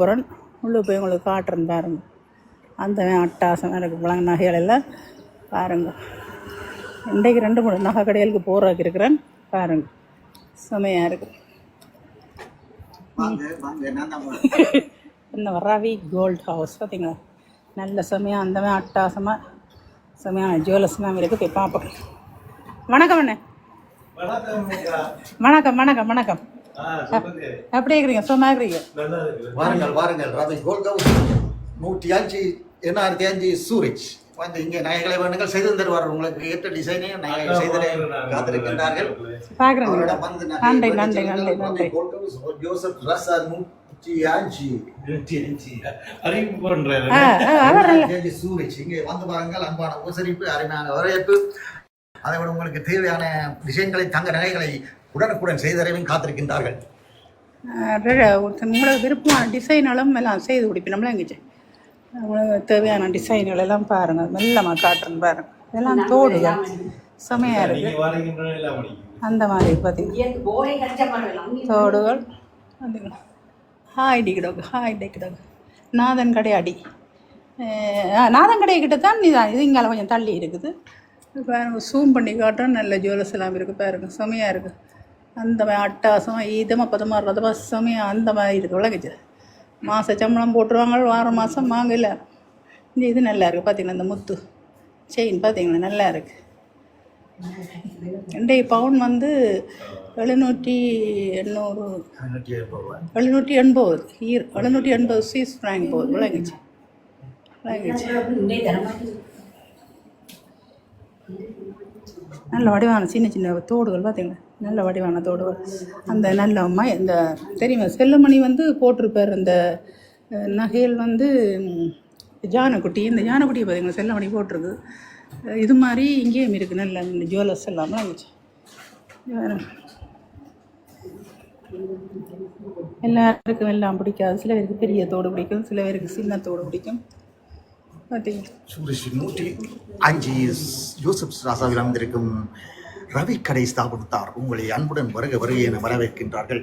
போகிறேன். உள்ளே போய் உங்களுக்கு காட்டுறேன் பாருங்கள். அந்த அட்டாசம் எனக்கு விளங்க நகைகள் எல்லாம் பாருங்கள். இன்றைக்கு 2-3 நகை கடைகளுக்கு போகிறதுக்கு இருக்கிறேன் பாருங்கள். செமையாக இருக்குது. என்ன ரவி கோல்ட் ஹவுஸ் பார்த்தீங்களா, நல்ல செமையாக அந்த மாதிரி அட்டாசமாக செமையான ஜுவல்லர்ஸ்லாம் இருக்குது. போய் பார்ப்போம். வணக்கம் அண்ணே. வணக்கம் வணக்கம் வணக்கம். எப்படி இருக்கிறீங்க? சும்மா இருக்கிறீங்க? வாருங்கள் வாருங்கள். ரவி கோல்ட் ஹவுஸ் 105 சூரிச் வந்து இங்கே நகைகளை வேணுங்கள் செய்து தருவார். உங்களுக்கு ஏற்ற டிசைனையும் நகை செய்து காத்திருக்கின்றார்கள். நன்றி நன்றி நன்றி நன்றி. ஜோசப் ரசார் 105 சூரிச் இங்கே வந்து பாருங்கள். அன்பான உபசரிப்பு, அருமையான வரவேற்பு. அதை விட உங்களுக்கு தேவையான டிசைன்களை தங்க நகைகளை உடனுக்குடன் செய்தறிவும் காத்திருக்கின்றார்கள். உங்களுக்கு விருப்பமான டிசைன்களும் எல்லாம் செய்து கொடுப்பேன். நம்மளாம் எங்கேச்சு உங்களுக்கு தேவையான டிசைன்கள் எல்லாம் பாருங்கள். மெல்லமாக காட்டுறேன் பாருங்கள். இதெல்லாம் தோடுகள் செமையாக இருக்குது. அந்த மாதிரி பார்த்தீங்கன்னா தோடுகள் பார்த்தீங்களா. Hi டிக்கிடோக்கு hi டிக்கிடோக்கு. நாதன் கடை அடி நாதன் கடை கிட்ட தான் இது இங்கே கொஞ்சம் தள்ளி இருக்குது. பாருங்கள், ஜூம் பண்ணி காட்டுறோம். நல்ல ஜுவல்லர்ஸ் எல்லாம் இருக்குது பாருங்கள். செமையாக இருக்குது. அந்த மாதிரி அட்டாசமாக இதமாக பதமாக ரதமாக செமையாக அந்த மாதிரி இருக்குது. விளங்குச்சு. மாத சம்பளம் போட்டுருவாங்க, வாரம் மாதம் வாங்கல. இந்த இது நல்லா இருக்குது பார்த்தீங்களா. இந்த முத்து செயின் பார்த்தீங்களா நல்லா இருக்குது. 2 பவுன் வந்து 780 780 ஸ்விஸ் ஃப்ராங்க் போகுது. விளங்குச்சு விளங்குச்சு. நல்ல வடிவான சின்ன சின்ன தோடுகள் பார்த்தீங்களா. நல்ல வடிவான தோடுகள். அந்த நல்ல இந்த தெரியுமா செல்லுமணி வந்து போட்டிருப்பார். அந்த நகைகள் வந்து ஜானக்குட்டி. இந்த ஜானக்குட்டியை பார்த்தீங்களா செல்லுமணி போட்டிருக்கு. இது மாதிரி இங்கேயும் இருக்குது. நல்ல இந்த ஜுவல்லர்ஸ் எல்லாமே இருந்துச்சு. எல்லாருக்கும் எல்லாம் பிடிக்காது. சில பேருக்கு பெரிய தோடு பிடிக்கும், சில பேருக்கு சின்ன தோடு பிடிக்கும். சூரிஷ் 105 ஜோசப் ராசாவில் அமைந்திருக்கும் ரவி கடை ஸ்தாபனத்தார் உங்களை அன்புடன் வருக வருக என வரவேற்கின்றார்கள்.